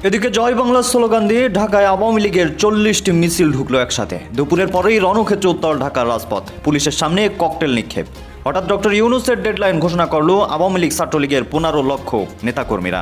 এদিকে জয় বাংলা স্লোগান দিয়ে ঢাকায় আওয়ামী লীগের 40টি মিছিল ঢুকলো একসাথে। দুপুরের পরেই রণক্ষেত্র উত্তর ঢাকার রাজপথ, পুলিশের সামনে ককটেল নিক্ষেপ। হঠাৎ ডক্টর ইউনূসের ডেডলাইন ঘোষণা করলো আওয়ামী লীগ ছাত্রলীগের 15 লক্ষ নেতাকর্মীরা।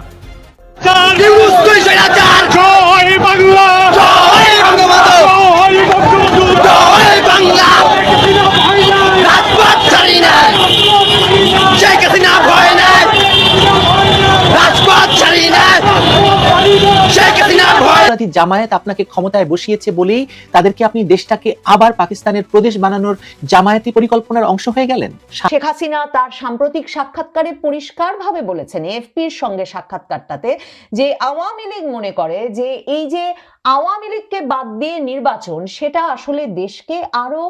জামায়াত আপনাকে ক্ষমতায় বসিয়েছে বলেই তাদেরকে আপনি দেশটাকে আবার পাকিস্তানের প্রদেশ বানানোর জামায়াতি পরিকল্পনার অংশ হয়ে গেলেন। শেখ হাসিনা তার সাম্প্রতিক সাক্ষাৎকারে পরিষ্কারভাবে বলেছেন, এএফপির সঙ্গে সাক্ষাৎকারটাতে, যে আওয়ামী লীগ মনে করে যে এই যে আওয়ামী লীগকে বাদ দিয়ে নির্বাচন, সেটা আসলে দেশকে আরো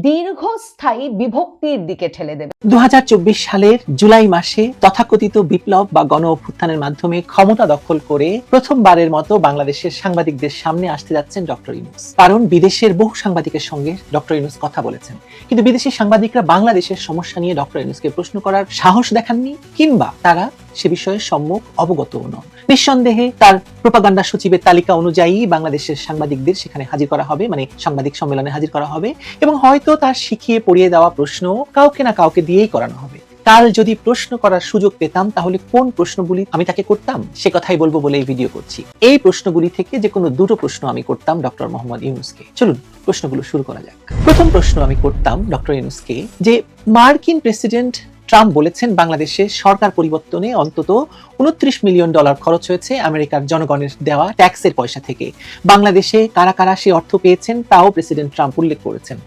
দীর্ঘস্থায়ী বিভক্তির দিকে ঠেলে দেবে। 2024 সালের জুলাই মাসে তথাকথিত বিপ্লব বা গণ অভ্যুত্থানের মাধ্যমে ক্ষমতা দখল করে প্রথমবারের মতো বাংলাদেশের সাংবাদিকদের সামনে আসতে যাচ্ছেন ডক্টর ইউনূস। কারণ বিদেশের বহু সাংবাদিকের সঙ্গে ডক্টর ইউনূস কথা বলেছেন, কিন্তু বিদেশি সাংবাদিকরা বাংলাদেশের সমস্যা নিয়ে ডক্টর ইউনূসকে প্রশ্ন করার সাহস দেখাননি, কিংবা তারা সে বিষয়ে সম্মুখ অবগতও নন। নিঃসন্দেহে তার প্রোপাগান্ডা সচিবের তালিকা অনুযায়ী বাংলাদেশের সাংবাদিকদের সেখানে হাজির করা হবে, মানে সাংবাদিক সম্মেলনে হাজির করা হবে, এবং হয়তো তার শিখিয়ে পড়িয়ে দেওয়া প্রশ্ন কাউকে না কাউকে দিয়েই করানো হবে। কাল যদি প্রশ্ন করার সুযোগ পেতাম তাহলে কোন প্রশ্নগুলি আমি তাকে করতাম সে কথাই বলবো বলে এই ভিডিও করছি। এই প্রশ্নগুলি থেকে যে কোনো দুটো প্রশ্ন আমি করতাম ডক্টর মোহাম্মদ ইউনূসকে। চলুন প্রশ্নগুলো শুরু করা যাক। প্রথম প্রশ্ন আমি করতাম ডক্টর ইউনূসকে যে মার্কিন প্রেসিডেন্ট ট্রাম্প বলেছেন বাংলাদেশে সরকার পরিবর্তনে অন্তত $29 মিলিয়ন খরচ হয়েছে আমেরিকার জনগণের দেওয়া ট্যাক্সের পয়সা থেকে। বাংলাদেশে কারা কারা সে অর্থ পেয়েছেন তাও প্রেসিডেন্ট ট্রাম্প উল্লেখ করেছেন।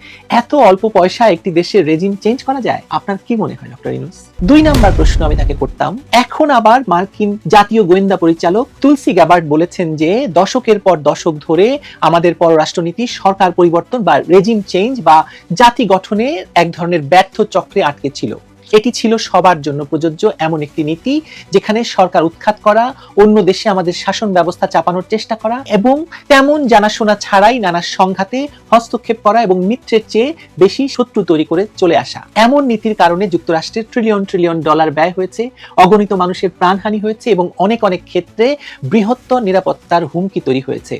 এত অল্প পয়সা একটি দেশের রেজিম চেঞ্জ করা যায়? আপনার কি মনে হয় ডক্টর ইউনূস? 2 নাম্বার প্রশ্ন আমি তাকে করতাম, এখন আবার মার্কিন জাতীয় গোয়েন্দা পরিচালক তুলসি গ্যাবার্ড বলেছেন যে দশকের পর দশক ধরে আমাদের পররাষ্ট্রনীতি সরকার পরিবর্তন বা রেজিম চেঞ্জ বা জাতি গঠনে এক ধরনের ব্যর্থ চক্রে আটকে ছিল। এটি ছিল সবার জন্য প্রযোজ্য এমন একটি নীতি যেখানে সরকার উৎখাত করা, অন্য দেশে আমাদের শাসন ব্যবস্থা চাপানোর চেষ্টা করা এবং তেমন জানাশোনা ছাড়াই নানা সংঘাতে হস্তক্ষেপ করা এবং মিত্রের চেয়ে বেশি শত্রু তৈরি করে চলে আসা। এমন নীতির কারণে যুক্তরাষ্ট্রের ট্রিলিয়ন ডলার ব্যয় হয়েছে, অগণিত মানুষের প্রাণহানি হয়েছে এবং অনেক ক্ষেত্রে বৃহত্তর নিরাপত্তার হুমকি তৈরি হয়েছে।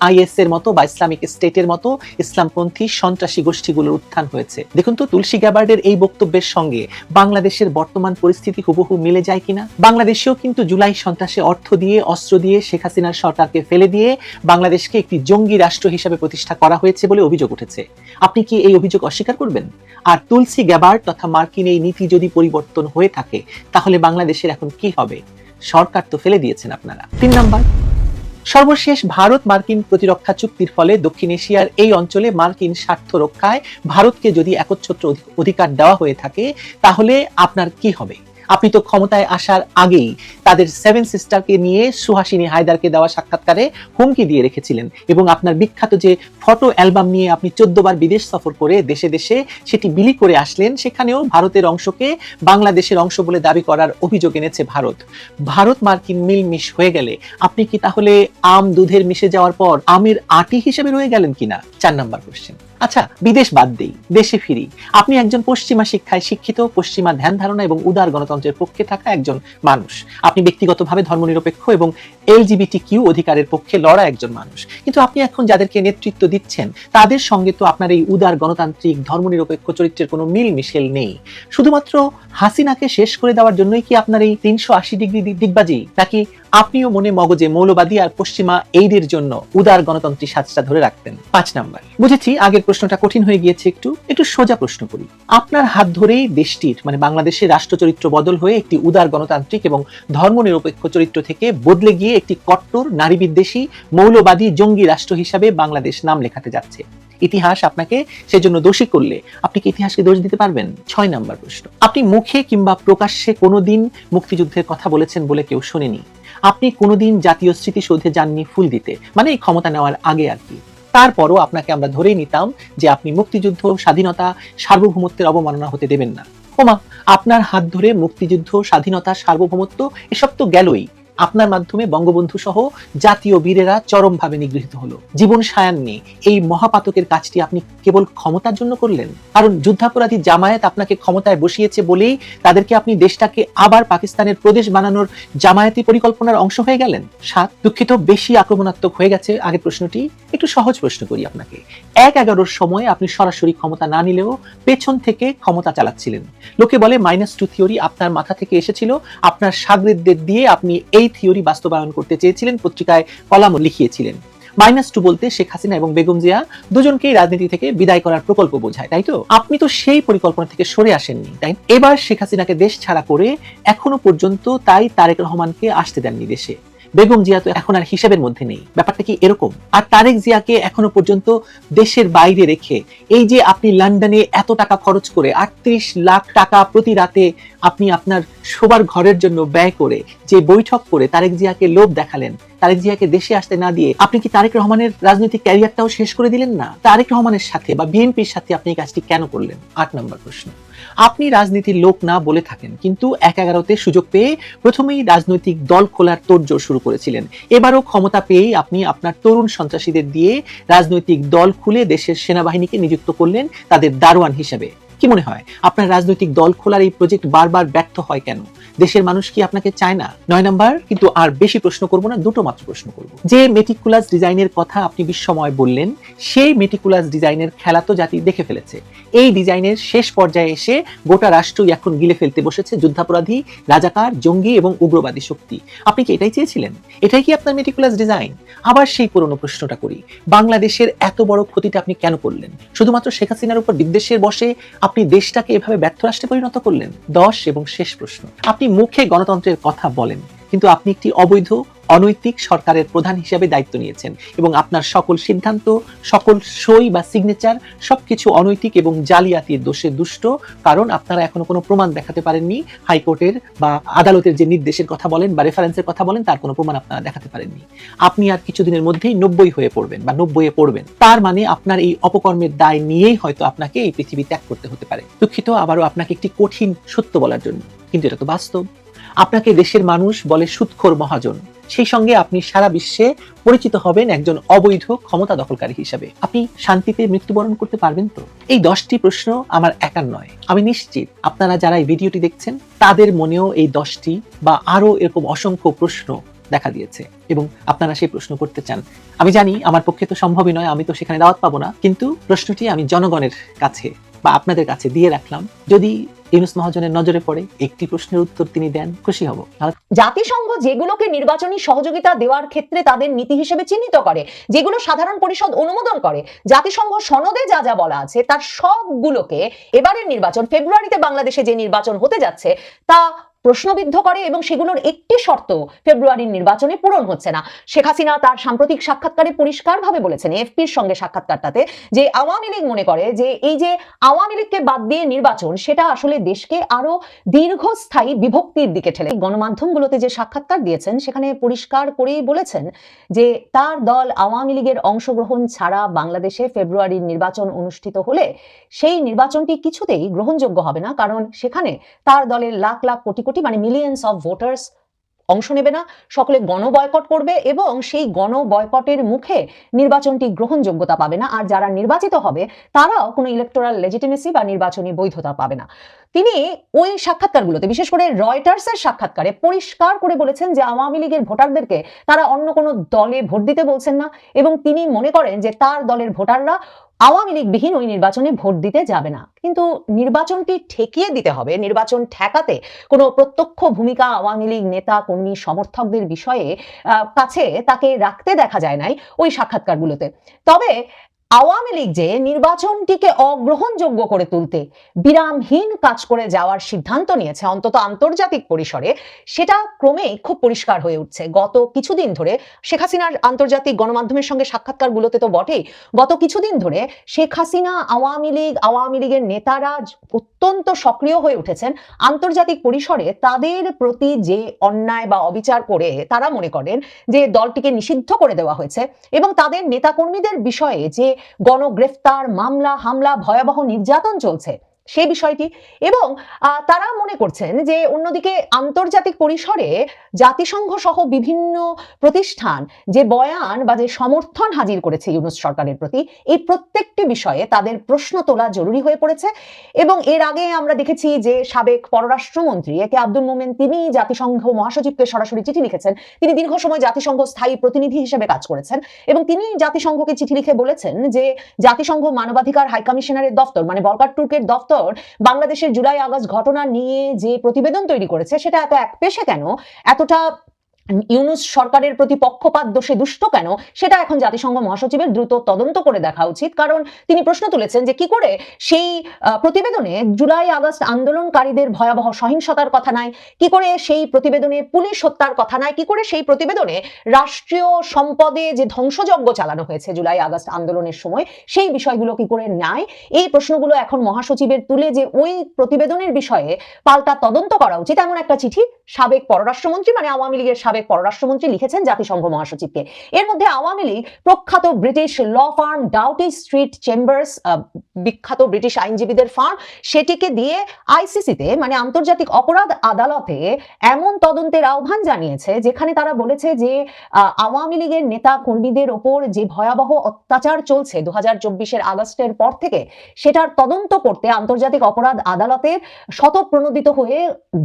আইএস এর মতো বা ইসলামিক স্টেটের মতো ইসলামপন্থী সন্ত্রাসী গোষ্ঠীগুলোর উত্থান হয়েছে। দেখুন তো তুলসী গ্যাবার্ডের এই বক্তব্যের সঙ্গে বাংলাদেশের বর্তমান পরিস্থিতি হুবহু মিলে যায় কিনা? বাংলাদেশেও কিন্তু জুলাই সন্ত্রাসে অর্থ দিয়ে, অস্ত্র দিয়ে শেখ হাসিনার সরকারকে ফেলে দিয়ে বাংলাদেশকে একটি জঙ্গি রাষ্ট্র হিসেবে প্রতিষ্ঠা করা হয়েছে বলে অভিযোগ উঠেছে। আপনি কি এই অভিযোগ অস্বীকার করবেন? আর তুলসী গ্যাবার্ড তথা মার্কিন এই নীতি যদি পরিবর্তন হয়ে থাকে তাহলে বাংলাদেশের এখন কি হবে? সরকার তো ফেলে দিয়েছেন আপনারা। 3 নাম্বার, সর্বশেষ ভারত মার্কিন প্রতিরক্ষা চুক্তির ফলে দক্ষিণ এশিয়ার এই অঞ্চলে মার্কিন স্বার্থ রক্ষায় ভারতকে যদি একচ্ছত্র অধিকার দেওয়া হয়ে থাকে তাহলে আপনার কি হবে? আপনি তো ক্ষমতায় আসার আগেই তাদের 7 সিস্টারকে নিয়ে সুহাসিনী হায়দারকে দেওয়া সাক্ষাৎকারে হুমকি দিয়ে রেখেছিলেন এবং আপনার বিখ্যাত যে ফটো অ্যালবাম নিয়ে আপনি 14 বার বিদেশ সফর করে দেশে দেশে সেটি বিলি করে আসলেন, সেখানেও ভারতের অংশকে বাংলাদেশের অংশ বলে দাবি করার অভিযোগ এনেছে ভারত। ভারত মার্কিন মিলমিশ হয়ে গেলে আপনি কি তাহলে আম দুধের মিশে যাওয়ার পর আমের আটি হিসেবে রয়ে গেলেন কিনা? 4 নাম্বার কোশ্চেন। আচ্ছা, বিদেশ বাদ দেই, দেশে ফিরি। আপনি একজন পশ্চিমা শিক্ষায় শিক্ষিত, পশ্চিমা ধ্যান ধারণা এবং উদার গণতন্ত্রের পক্ষে থাকা একজন মানুষ। আপনি ব্যক্তিগতভাবে ধর্মনিরপেক্ষ এবং LGBTQ অধিকারের পক্ষে লড়া একজন মানুষ। কিন্তু আপনি এখন যাদেরকে নেতৃত্ব দিচ্ছেন তাদের সঙ্গে তো আপনার এই উদার গণতান্ত্রিক ধর্মনিরপেক্ষ চরিত্রের কোনো মিল মিশেল নেই। শুধুমাত্র হাসিনাকে শেষ করে দেওয়ার জন্যই কি আপনার এই 380 ডিগ্রি দিগবাজি, নাকি আপনিও মনে মগজে মৌলবাদী আর পশ্চিমা এইডের জন্য উদার গণতন্ত্রী সাজটা ধরে রাখতেন? 5 নাম্বার। বুঝেছি আগের প্রশ্নটা কঠিন হয়ে গিয়েছে, একটু সোজা প্রশ্ন করি। আপনার হাত ধরেই দেশটির মানে বাংলাদেশের রাষ্ট্র চরিত্র বদল হয়ে একটি উদার গণতান্ত্রিক এবং ধর্মনিরপেক্ষ চরিত্র থেকে বদলে গিয়ে একটি কট্টর নারী বিদ্বেষী মৌলবাদী জঙ্গি রাষ্ট্র হিসাবে বাংলাদেশ নাম লেখাতে যাচ্ছে। ইতিহাস আপনাকে সেজন্য দোষী করলে আপনি কি ইতিহাসকে দোষ দিতে পারবেন? 6 নাম্বার প্রশ্ন। আপনি মুখে কিংবা প্রকাশ্যে কোনোদিন মুক্তিযুদ্ধের কথা বলেছেন বলে কেউ শোনেনি। আপনি কোনোদিন জাতীয় স্মৃতিসৌধে যাননি ফুল দিতে, মানে এই ক্ষমতা নেওয়ার আগে আর কি। তারপরও আপনাকে আমরা ধরেই নিতাম যে আপনি মুক্তিযুদ্ধ, স্বাধীনতা, সার্বভৌমত্বের অবমাননা হতে দেবেন না। ওমা, আপনার হাত ধরে মুক্তিযুদ্ধ, স্বাধীনতা, সার্বভৌমত্ব এসব তো গেলই, আপনার মাধ্যমে বঙ্গবন্ধু সহ জাতীয় বীরেরা চরমভাবে নিগৃহীত হলো। জীবন সায়ান্নে এই মহাপাতকের কাজটি আপনি কেবল ক্ষমতার জন্য করলেন? কারণ যুদ্ধাপরাধী জামায়াত আপনাকে ক্ষমতায় বসিয়েছে বলেই তাদেরকে আপনি দেশটাকে আবার পাকিস্তানের প্রদেশ বানানোর জামায়াতি পরিকল্পনার অংশ হয়ে গেলেন। 7, দুঃখিত বেশি আক্রমণাত্মক হয়ে গেছে আগের প্রশ্নটি, একটু সহজ প্রশ্ন করি আপনাকে। 1/11 সময় আপনি সরাসরি ক্ষমতা না নিলেও পেছন থেকে ক্ষমতা চালাচ্ছিলেন। লোকে বলে -2 থিওরি আপনার মাথা থেকে এসেছিল, আপনার শাগরিদদের দিয়ে আপনি এই থিওরি বাস্তবায়ন করতে চেয়েছিলেন, পত্রিকায় কলামও লিখিয়েছিলেন। -2 বলতে শেখ হাসিনা এবং বেগম জিয়া দুজনকেই রাজনীতি থেকে বিদায় করার প্রকল্প বোঝায়, তাই তো? আপনি তো সেই পরিকল্পনা থেকে সরে আসেননি, তাই এবার শেখ হাসিনাকে দেশ ছাড়া করে এখনো পর্যন্ত তাই তারেক রহমানকে আসতে দেননি দেশে। বেগম জিয়া তো এখন আর হিসাবের মধ্যে নেই, ব্যাপারটা কি এরকম? আর তারেক জিয়াকে এখনো পর্যন্ত দেশের বাইরে রেখে এই যে আপনি লন্ডনে এত টাকা খরচ করে 38 লাখ টাকা প্রতি রাতে আপনি আপনার শোবার ঘরের জন্য ব্যয় করে যে বৈঠক করে তারেক জিয়াকে লোভ দেখালেন, তারেক জিয়াকে দেশে আসতে না দিয়ে আপনি কি তারেক রহমানের রাজনৈতিক ক্যারিয়ারটাও শেষ করে দিলেন না? তারেক রহমানের সাথে বা বিএনপির সাথে আপনি এই কাজটি কেন করলেন? 8 নম্বর প্রশ্ন। আপনি রাজনীতির লোক না বলে থাকেন, কিন্তু 1/11-তে সুযোগ পেয়ে প্রথমেই রাজনৈতিক দল খোলার তোড়জোড় শুরু করেছিলেন। এবারও ক্ষমতা পেয়েই আপনি আপনার তরুণ সন্ত্রাসীদের দিয়ে রাজনৈতিক দল খুলে দেশের সেনাবাহিনীকে নিযুক্ত করলেন তাদের দারোয়ান হিসেবে। কি মনে হয় আপনার রাজনৈতিক দল খোলার এই প্রজেক্ট বারবার ব্যর্থ হয় কেন? দেশের মানুষ কি আপনাকে চায় না? 9 নাম্বার, কিন্তু আর বেশি প্রশ্ন করব না, দুটো মাত্র প্রশ্ন করব। যে মেটিকুলাস ডিজাইনের কথা আপনি বিস্ময় বললেন, সেই মেটিকুলাস ডিজাইনের খেলা তো জাতি দেখে ফেলেছে। এই ডিজাইনের শেষ পর্যায়ে এসে গোটা রাষ্ট্রই এখন গিলে ফেলতে বসেছে যুদ্ধাপরাধী, রাজাকার, জঙ্গি এবং উগ্রবাদী শক্তি। আপনি কি এটাই চেয়েছিলেন? এটাই কি আপনার মেটিকুলাস ডিজাইন? আবার সেই পুরনো প্রশ্নটা করি, বাংলাদেশের এত বড় ক্ষতিটা আপনি কেন করলেন? শুধুমাত্র শেখ হাসিনার উপর বিদ্বেষের বশে আপনি দেশটাকে এভাবে ব্যর্থ রাষ্ট্রে পরিণত করলেন? 10 এবং শেষ প্রশ্ন। আপনি মুখে গণতন্ত্রের কথা বলেন, কিন্তু আপনি একটি অবৈধ অনৈতিক সরকারের প্রধান হিসেবে দায়িত্ব নিয়েছেন এবং আপনার সকল সিদ্ধান্ত, সকল সই বা সিগনেচার সবকিছু অনৈতিক এবং জালিয়াতির দোষে দুষ্ট, কারণ আপনারা এখনো কোনো প্রমাণ দেখাতে পারেননি। হাইকোর্টের বা আদালতের যে নির্দেশের কথা বলেন বা রেফারেন্সের কথা বলেন, তার কোনো প্রমাণ আপনারা দেখাতে পারেননি। আপনি আর কিছুদিনের মধ্যেই 90 হয়ে পড়বেন বা 90-এ পড়বেন। তার মানে আপনার এই অপকর্মের দায় নিয়েই হয়তো আপনাকে এই পৃথিবী ত্যাগ করতে হতে পারে। দুঃখিত আবারও আপনাকে একটি কঠিন সত্য বলার জন্য, কিন্তু এটা তো বাস্তব। আপনাকে দেশের মানুষ বলে সুদখোর মহাজন, সেই সঙ্গে আপনি সারা বিশ্বে পরিচিত হবেন একজন অবৈধ ক্ষমতা দখলকারী হিসাবে। আপনি শান্তিতে মৃত্যুবরণ করতে পারবেন তো? এই 10টি প্রশ্ন আমার একার নয়, আমি নিশ্চিত আপনারা যারা এই ভিডিওটি দেখছেন তাদের মনেও এই 10টি বা আরো এরকম অসংখ্য প্রশ্ন দেখা দিয়েছে এবং আপনারা সেই প্রশ্ন করতে চান। আমি জানি আমার পক্ষে তো সম্ভবই নয়, আমি তো সেখানে দাওয়াত পাবো না, কিন্তু প্রশ্নটি আমি জনগণের কাছে বা আপনাদের কাছে দিয়ে রাখলাম। যদি ইউনূস মহাজনের নজরে পড়ে একটি প্রশ্নের উত্তর তিনি দেন, খুশি হব। জাতিসংঘ যেগুলোকে নির্বাচনী সহযোগিতা দেওয়ার ক্ষেত্রে তাদের নীতি হিসেবে চিহ্নিত করে, যেগুলো সাধারণ পরিষদ অনুমোদন করে, জাতিসংঘ সনদে যা যা বলা আছে তার সবগুলোকে এবারের নির্বাচন, ফেব্রুয়ারিতে বাংলাদেশে যে নির্বাচন হতে যাচ্ছে, তা প্রশ্নবিদ্ধ করে এবং সেগুলোর একটি শর্ত ফেব্রুয়ারির নির্বাচনে পূরণ হচ্ছে না। শেখ হাসিনা তার সাম্প্রতিক সাক্ষাৎকারে পরিষ্কারভাবে বলেছেন, এফপির সঙ্গে সাক্ষাৎকারটাতে, যে আওয়ামী লীগ মনে করে যে এই যে আওয়ামী লীগকে বাদ দিয়ে নির্বাচন, সেটা আসলে দেশকে আরো দীর্ঘস্থায়ী বিভক্তির দিকে ঠেলে। গণমাধ্যমগুলোতে যে সাক্ষাৎকার দিয়েছেন সেখানে পরিষ্কার করেই বলেছেন যে তার দল আওয়ামী লীগের অংশগ্রহণ ছাড়া বাংলাদেশে ফেব্রুয়ারির নির্বাচন অনুষ্ঠিত হলে সেই নির্বাচনটি কিছুতেই গ্রহণযোগ্য হবে না, কারণ সেখানে তার দলের লাখ লাখ কোটি কোটি মানে মিলিয়ন্স অফ ভোটার্স অংশ নেবে না, সকলে গণবয়কট করবে এবং সেই গণবয়কটের মুখে নির্বাচনটি গ্রহণযোগ্যতা পাবে না, আর যারা নির্বাচিত হবে তারাও কোনো ইলেকটোরাল লেজিটিমেসি বা নির্বাচনী বৈধতা পাবে না। তিনি ওই সাক্ষাৎকারগুলোতে, বিশেষ করে রয়টার্সের সাক্ষাৎকারে পরিষ্কার করে বলেছেন যে আওয়ামী লীগের ভোটারদেরকে তারা অন্য কোনো দলে ভোট দিতে বলছেন না এবং তিনি মনে করেন যে তার দলের ভোটাররা আওয়ামী লীগবিহীন ওই নির্বাচনে ভোট দিতে যাবে না। কিন্তু নির্বাচনটি ঠেকিয়ে দিতে হবে, নির্বাচন ঠেকাতে কোনো প্রত্যক্ষ ভূমিকা আওয়ামী লীগ নেতা কর্মী সমর্থকদের বিষয়ে কাছে তাকে রাখতে দেখা যায় নাই ওই সাক্ষাৎকারগুলোতে। তবে আওয়ামী লীগ যে নির্বাচনটিকে অগ্রহণযোগ্য করে তুলতে বিরামহীন কাজ করে যাওয়ার সিদ্ধান্ত নিয়েছে, অন্তত আন্তর্জাতিক পরিসরে, সেটা ক্রমেই খুব পরিষ্কার হয়ে উঠছে। গত কিছুদিন ধরে শেখ হাসিনার আন্তর্জাতিক গণমাধ্যমের সঙ্গে সাক্ষাৎকারগুলোতে তো বটেই, গত কিছুদিন ধরে শেখ হাসিনা, আওয়ামী লীগের নেতারা অত্যন্ত সক্রিয় হয়ে উঠেছেন আন্তর্জাতিক পরিসরে। তাদের প্রতি যে অন্যায় বা অবিচার করে তারা মনে করেন যে দলটিকে নিষিদ্ধ করে দেওয়া হয়েছে এবং তাদের নেতাকর্মীদের বিষয়ে যে গণগ্রেফতার, মামলা, হামলা, ভয়াবহ নির্যাতন চলছে, সেই বিষয়টি। এবং তারা মনে করছেন যে অন্যদিকে আন্তর্জাতিক পরিসরে জাতিসংঘ সহ বিভিন্ন প্রতিষ্ঠান যে বয়ান বা যে সমর্থন হাজির করেছে ইউনূস সরকারের প্রতি, এই প্রত্যেকটি বিষয়ে তাদের প্রশ্ন তোলা জরুরি হয়ে পড়েছে। এবং এর আগে আমরা দেখেছি যে সাবেক পররাষ্ট্রমন্ত্রী একে আব্দুল মোমেন তিনি জাতিসংঘ মহাসচিবকে সরাসরি চিঠি লিখেছেন। তিনি দীর্ঘ সময় জাতিসংঘ স্থায়ী প্রতিনিধি হিসেবে কাজ করেছেন এবং তিনি জাতিসংঘকে চিঠি লিখে বলেছেন যে জাতিসংঘ মানবাধিকার হাই কমিশনারের দপ্তর মানে ভলকার টুর্কের দপ্তর বাংলাদেশের জুলাই আগস্ট ঘটনা নিয়ে যে প্রতিবেদন তৈরি করেছে সেটা এত একপেশে কেন, এতটা ইউনূস সরকারের প্রতি পক্ষপাত দোষে দুষ্ট কেন, সেটা এখন জাতিসংঘ মহাসচিবের দ্রুত তদন্ত করে দেখা উচিত। কারণ তিনি প্রশ্ন তুলেছেন যে কি করে সেই প্রতিবেদনে জুলাই আগস্ট আন্দোলনকারীদের ভয়াবহ সহিংসতার কথা নাই, কি করে সেই প্রতিবেদনে পুলিশ হত্যার কথা নাই, কি করে সেই প্রতিবেদনে রাষ্ট্রীয় সম্পদে যে ধ্বংসযজ্ঞ চালানো হয়েছে জুলাই আগস্ট আন্দোলনের সময় সেই বিষয়গুলো কি করে নাই। এই প্রশ্নগুলো এখন মহাসচিবের তুলে যে ওই প্রতিবেদনের বিষয়ে পাল্টা তদন্ত করা উচিত এমন একটা চিঠি সাবেক পররাষ্ট্রমন্ত্রী মানে আওয়ামী লীগের সাবেক পররাষ্ট্রমন্ত্রী লিখেছেন জাতিসংঘ মহাসচিবকে। এর মধ্যে আওয়ামী লীগ প্রখ্যাত British law firm Doughty Street Chambers, বিখ্যাত ব্রিটিশ আইনজীবীদের ফার্ম, সেটিকে দিয়ে আইসিসিতে মানে আন্তর্জাতিক অপরাধ আদালতে এমন তদন্তের আহ্বান জানিয়েছে যেখানে তারা বলেছে যে আওয়ামী লীগের নেতা কর্মীদের ওপর যে ভয়াবহ অত্যাচার চলছে 2024-এর আগস্টের পর থেকে সেটার তদন্ত করতে আন্তর্জাতিক অপরাধ আদালতের স্বতঃপ্রণোদিত হয়ে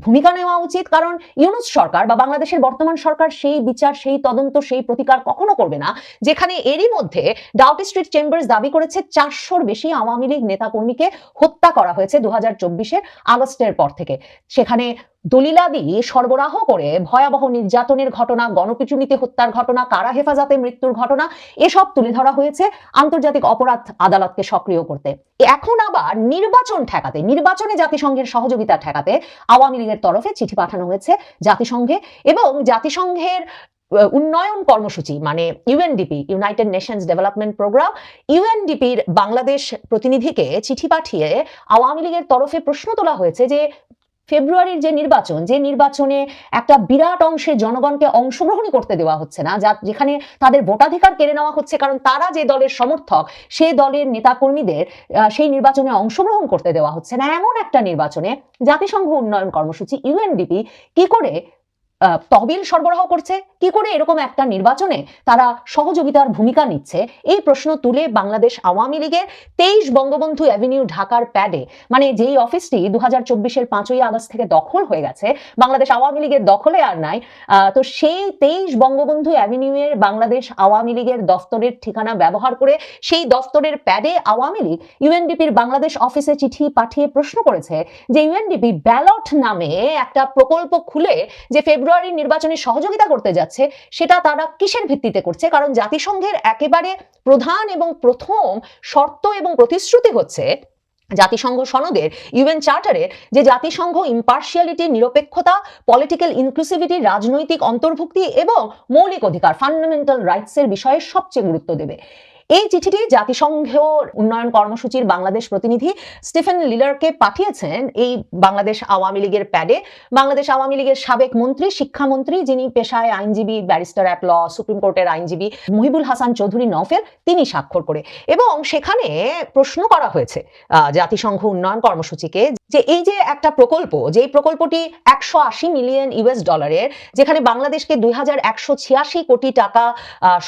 ভূমিকা নেওয়া উচিত। কারণ ইউনূস সরকার বা বাংলাদেশের বর্তমান সরকার সেই বিচার, সেই তদন্ত, সেই প্রতিকার কখনো করবে না যেখানে এরই মধ্যে ডাউটি স্ট্রিট চেম্বার্স দাবি করেছে 400-র বেশি আওয়ামী লীগ নেতাকর্মীকে হত্যা করা হয়েছে 2024-এর আগস্টের পর থেকে। সেখানে দলিলাদি সরবরাহ করে ভয়াবহ নির্যাতনের ঘটনা, গণপিটুনিতে হত্যার ঘটনা, কারা হেফাজতে মৃত্যুর ঘটনা এসব তুলে ধরা হয়েছে আন্তর্জাতিক অপরাধ আদালতকে সক্রিয় করতে। এখন আবার নির্বাচন ঠেকাতে, নির্বাচনে জাতিসংঘের সহযোগিতা ঠেকাতে আওয়ামী লীগের তরফে চিঠি পাঠানো হয়েছে জাতিসংঘে এবং জাতিসংঘের উন্নয়ন কর্মসূচি মানে UNDP, United Nations development programme, ইউএনডিপির বাংলাদেশ প্রতিনিধিকে চিঠি পাঠিয়ে আওয়ামী লীগের তরফে প্রশ্ন তোলা হয়েছে যে ফেব্রুয়ারির যে নির্বাচনে একটা বিরাট অংশের জনগণকে অংশগ্রহণই করতে দেওয়া হচ্ছে না, যেখানে তাদের ভোটাধিকার কেড়ে নেওয়া হচ্ছে কারণ তারা যে দলের সমর্থক সেই দলের নেতাকর্মীদের সেই নির্বাচনে অংশগ্রহণ করতে দেওয়া হচ্ছে না। এমন একটা নির্বাচনে জাতিসংঘ উন্নয়ন কর্মসূচি ইউএনডিপি কি করে তহবিল সরবরাহ করছে, কি করে এরকম একটা নির্বাচনে তারা সহযোগিতার ভূমিকা নিচ্ছে, এই প্রশ্ন তুলে বাংলাদেশ আওয়ামী লীগের 23 বঙ্গবন্ধু অ্যাভিনিউ ঢাকার প্যাডে মানে যেই অফিসটি 2024-এর 5ই আগস্ট থেকে দখল হয়ে গেছে, বাংলাদেশ আওয়ামী লীগের দখলে আর নাই, তো সেই 23 বঙ্গবন্ধু অ্যাভিনিউয়ের বাংলাদেশ আওয়ামী লীগের দফতরের ঠিকানা ব্যবহার করে সেই দফতরের প্যাডে আওয়ামী লীগ ইউএনডিপির বাংলাদেশ অফিসে চিঠি পাঠিয়ে প্রশ্ন করেছে যে ইউএনডিপি ব্যালট নামে একটা প্রকল্প খুলে যে ফেব্রুয়ারি নির্বাচনে সহযোগিতা করতে যাচ্ছে সেটা তারা কিসের ভিত্তিতে করছে। কারণ জাতিসংঘের একেবারে প্রধান এবং প্রথম শর্ত এবং প্রতিশ্রুতি হচ্ছে জাতিসংঘ সনদের, ইউএন চার্টারের, যে জাতিসংঘ ইম্পার্শিয়ালিটি, নিরপেক্ষতা, পলিটিক্যাল ইনক্লুসিভিটি, রাজনৈতিক অন্তর্ভুক্তি এবং মৌলিক অধিকার ফান্ডামেন্টাল রাইটসের বিষয়ে সবচেয়ে গুরুত্ব দেবে। এই চিঠিটি জাতিসংঘ উন্নয়ন কর্মসূচির বাংলাদেশ প্রতিনিধি স্টিফেন লিলারকে পাঠিয়েছেন এই বাংলাদেশ আওয়ামী লীগের প্যাডে। বাংলাদেশ আওয়ামী লীগের সাবেক মন্ত্রী, শিক্ষামন্ত্রী, যিনি পেশায় আইনজীবী, ব্যারিস্টার অ্যাট ল, সুপ্রিম কোর্টের আইনজীবী মহিবুল হাসান চৌধুরী নওফেল, তিনি স্বাক্ষর করে। এবং সেখানে প্রশ্ন করা হয়েছে জাতিসংঘ উন্নয়ন কর্মসূচিকে যে এই যে একটা প্রকল্প, যে প্রকল্পটি 180 মিলিয়ন ইউএস ডলারের, যেখানে বাংলাদেশকে 2186 কোটি টাকা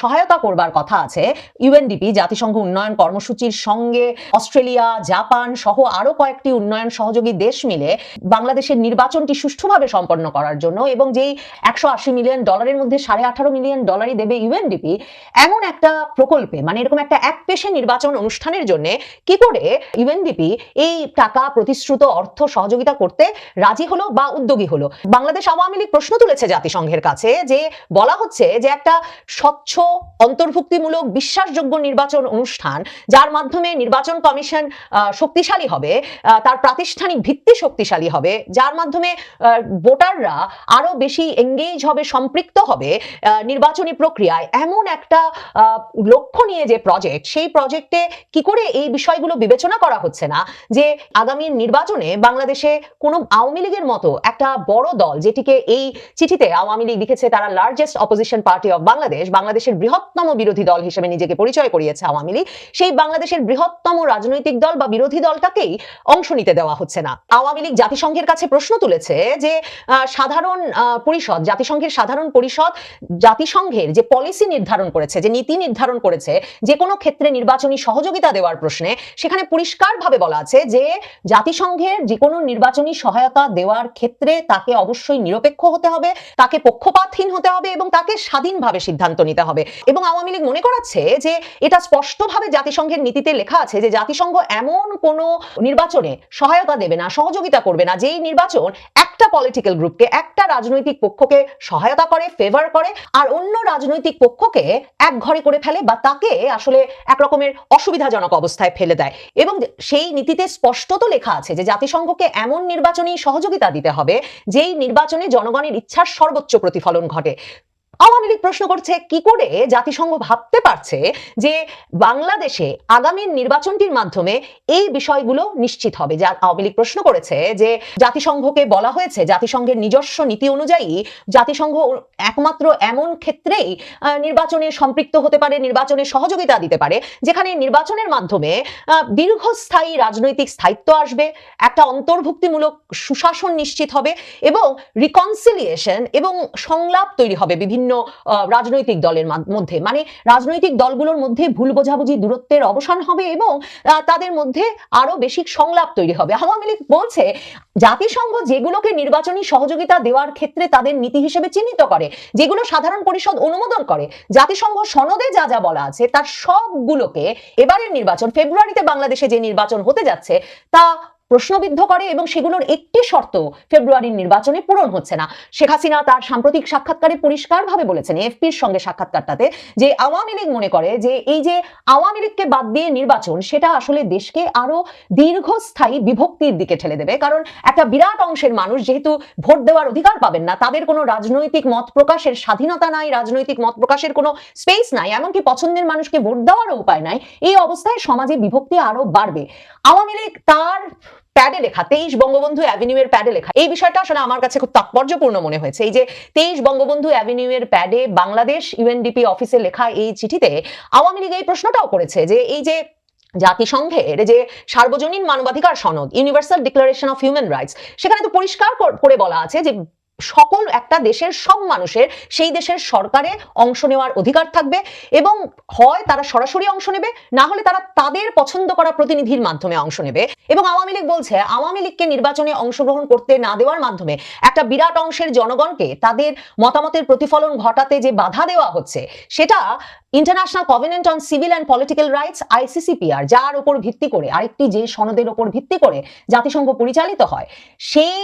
সহায়তা করবার কথা আছে, ইউএনডিপি জাতিসংঘ উন্নয়ন কর্মসূচির সঙ্গে অস্ট্রেলিয়া, জাপান সহ আরো কয়েকটি উন্নয়ন সহযোগী দেশ মিলে বাংলাদেশের নির্বাচনটি সুষ্ঠুভাবে সম্পন্ন করার জন্য, এবং যেই 180 মিলিয়ন ডলারের মধ্যে 18.5 মিলিয়ন ডলারই দেবে ইউএনডিপি, এমন একটা প্রকল্পে মানে এরকম একটা একপেশে নির্বাচন অনুষ্ঠানের জন্য কি করে ইউএনডিপি এই টাকা, প্রতিশ্রুত অর্থ সহযোগিতা করতে রাজি হলো বা উদ্যোগী হলো। বাংলাদেশ আওয়ামী লীগ প্রশ্ন তুলেছে জাতিসংঘের কাছে যে বলা হচ্ছে যে একটা স্বচ্ছ, অন্তর্ভুক্তিমূলক, বিশ্বাসযোগ্য নির্বাচন অনুষ্ঠান যার মাধ্যমে নির্বাচন কমিশন শক্তিশালী হবে, তার প্রাতিষ্ঠানিক ভিত্তি শক্তিশালী হবে, যার মাধ্যমে ভোটাররা আরো বেশি এঙ্গেজ হবে, সম্পৃক্ত হবে নির্বাচনী প্রক্রিয়ায়, এমন একটা লক্ষ্য নিয়ে যে প্রজেক্ট, সেই প্রজেক্টে কি করে এই বিষয়গুলো বিবেচনা করা হচ্ছে না যে আগামী নির্বাচনে নির্বাচনে বাংলাদেশে কোনো আওয়ামী লীগের মতো একটা বড় দল, যেটিকে এই চিঠিতে আওয়ামী লীগ লিখেছে তারা largest opposition party of Bangladesh, বাংলাদেশের বৃহত্তম বিরোধী দল হিসেবে নিজেকে পরিচয় করিয়েছে আওয়ামী লীগ, সেই বাংলাদেশের বৃহত্তম রাজনৈতিক দল বা বিরোধী দলটাকেই অংশ নিতে দেওয়া হচ্ছে না। আওয়ামী লীগ জাতিসংঘের কাছে প্রশ্ন তুলেছে যে জাতিসংঘের সাধারণ পরিষদ জাতিসংঘের যে পলিসি নির্ধারণ করেছে, যে নীতি নির্ধারণ করেছে যে কোনো ক্ষেত্রে নির্বাচনী সহযোগিতা দেওয়ার প্রশ্নে, সেখানে পরিষ্কারভাবে বলা আছে যে জাতিসংঘের যে কোনো নির্বাচনী সহায়তা দেওয়ার ক্ষেত্রে তাকে অবশ্যই নিরপেক্ষ হতে হবে, তাকে পক্ষপাতহীন হতে হবে এবং তাকে স্বাধীনভাবে সিদ্ধান্ত নিতে হবে। এবং আওয়ামী লীগ মনে করাচ্ছে যে এটা স্পষ্টভাবে জাতিসংঘের নীতিতে লেখা আছে যে জাতিসংঘ এমন কোনো নির্বাচনে সহায়তা দেবে না, সহযোগিতা করবে না যেই নির্বাচন একটা পলিটিক্যাল গ্রুপকে, একটা রাজনৈতিক পক্ষকে সহায়তা করে, ফেভার করে, আর অন্য রাজনৈতিক পক্ষকে এক ঘরে করে ফেলে বা তাকে আসলে এক রকমের অসুবিধাজনক অবস্থায় ফেলে দেয়। এবং সেই নীতিতে স্পষ্টত লেখা আছে যে জাতিসংঘকে এমন নির্বাচনী সহযোগিতা দিতে হবে যেই নির্বাচনে জনগণের ইচ্ছার সর্বোচ্চ প্রতিফলন ঘটে। আওয়ামী লীগ প্রশ্ন করছে কি করে জাতিসংঘ ভাবতে পারছে যে বাংলাদেশে আগামী নির্বাচনটির মাধ্যমে এই বিষয়গুলো নিশ্চিত হবে। যা আওয়ামী লীগ প্রশ্ন করেছে যে জাতিসংঘকে বলা হয়েছে জাতিসংঘের নিজস্ব নীতি অনুযায়ী জাতিসংঘ একমাত্র এমন ক্ষেত্রেই নির্বাচনে সম্পৃক্ত হতে পারে, নির্বাচনে সহযোগিতা দিতে পারে যেখানে নির্বাচনের মাধ্যমে দীর্ঘস্থায়ী রাজনৈতিক স্থায়িত্ব আসবে, একটা অন্তর্ভুক্তিমূলক সুশাসন নিশ্চিত হবে এবং রিকনসিলিয়েশন এবং সংলাপ তৈরি হবে বিভিন্ন রাজনৈতিক দলের মধ্যে, মানে রাজনৈতিক দলগুলোর মধ্যে ভুল বোঝাবুঝি দূরত্বের অবসান হবে এবং তাদের মধ্যে আরো বেশি সংলাপ তৈরি হবে। আওয়ামী লীগ বলছে জাতিসংঘ যেগুলোকে নির্বাচনী সহযোগিতা দেওয়ার ক্ষেত্রে তাদের নীতি হিসেবে চিহ্নিত করে, যেগুলো সাধারণ পরিষদ অনুমোদন করে, জাতিসংঘ সনদে যা যা বলা আছে তার সবগুলোকে এবারের নির্বাচন, ফেব্রুয়ারিতে বাংলাদেশে যে নির্বাচন হতে যাচ্ছে তা প্রশ্নবিদ্ধ করে এবং সেগুলোর একটি শর্ত ফেব্রুয়ারির নির্বাচনে পূরণ হচ্ছে না। শেখ হাসিনা তার সাম্প্রতিক সাক্ষাৎকারে পরিষ্কারভাবে বলেছেন, এফপির সঙ্গে সাক্ষাৎকারটাতে, যে আওয়ামী লীগ মনে করে যে এই যে আওয়ামী লীগকে বাদ দিয়ে নির্বাচন, সেটা আসলে দেশকে আরো দীর্ঘস্থায়ী বিভক্তির দিকে ঠেলে দেবে। কারণ একটা বিরাট অংশের মানুষ যেহেতু ভোট দেওয়ার অধিকার পাবেন না, তাদের কোনো রাজনৈতিক মত প্রকাশের স্বাধীনতা নাই, রাজনৈতিক মত প্রকাশের কোনো স্পেস নাই, এমনকি পছন্দের মানুষকে ভোট দেওয়ারও উপায় নাই। এই অবস্থায় সমাজে বিভক্তি আরো বাড়বে। আওয়ামী লীগ তার প্যাডে লেখা 23 বঙ্গবন্ধু অ্যাভিনিউ এর প্যাডে লেখা এই বিষয়টা আসলে আমার কাছে খুব তাৎপর্যপূর্ণ মনে হয়েছে। এই যে 23 বঙ্গবন্ধু অ্যাভিনিউ এর প্যাডে বাংলাদেশ ইউএনডিপি অফিসে লেখা এই চিঠিতে আওয়ামী লীগ এই প্রশ্নটাও করেছে যে এই যে জাতিসংঘের যে সার্বজনীন মানবাধিকার সনদ, universal declaration of human rights, সেখানে তো পরিষ্কার করে বলা আছে যে সকল একটা দেশের সব মানুষের সেই দেশের সরকারে অংশ নেওয়ার অধিকার থাকবে এবং হয় তারা সরাসরি অংশ নেবে, না হলে তারা তাদের পছন্দ করা প্রতিনিধির মাধ্যমে অংশ নেবে। এবং আওয়ামী লীগ বলছে আওয়ামী লীগকে নির্বাচনে অংশগ্রহণ করতে না দেওয়ার মাধ্যমে একটা বিরাট অংশের জনগণকে তাদের মতামতের প্রতিফলন ঘটাতে যে বাধা দেওয়া হচ্ছে সেটা international covenant on civil and political rights ICCPR, যার উপর ভিত্তি করে আরেকটি যে সনদের উপর ভিত্তি করে জাতিসংঘ পরিচালিত হয়, সেই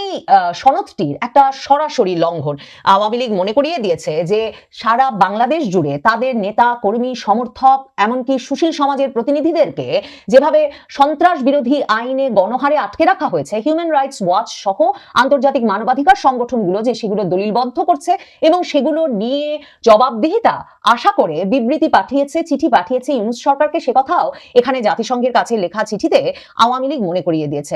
সনদটির একটা সরাসরি লঙ্ঘন। আওয়ামী লীগ মনে করিয়ে দিয়েছে যে সারা বাংলাদেশ জুড়ে তাদের নেতা কর্মী সমর্থক এমনকি সুশীল সমাজের প্রতিনিধিদেরকে যেভাবে সন্ত্রাস বিরোধী আইনে গণহারে আটকে রাখা হয়েছে, হিউম্যান রাইটস ওয়াচ সহ আন্তর্জাতিক মানবাধিকার সংগঠনগুলো যে সেগুলো দলিলবদ্ধ করছে এবং সেগুলো নিয়ে জবাবদিহিতা আশা করে বিবৃতি পাঠিয়েছে, চিঠি পাঠিয়েছে ইউনূস সরকারকে, সে কথাও এখানে জাতিসংঘের কাছে লেখা চিঠিতে আওয়ামী লীগ মনে করিয়ে দিয়েছে।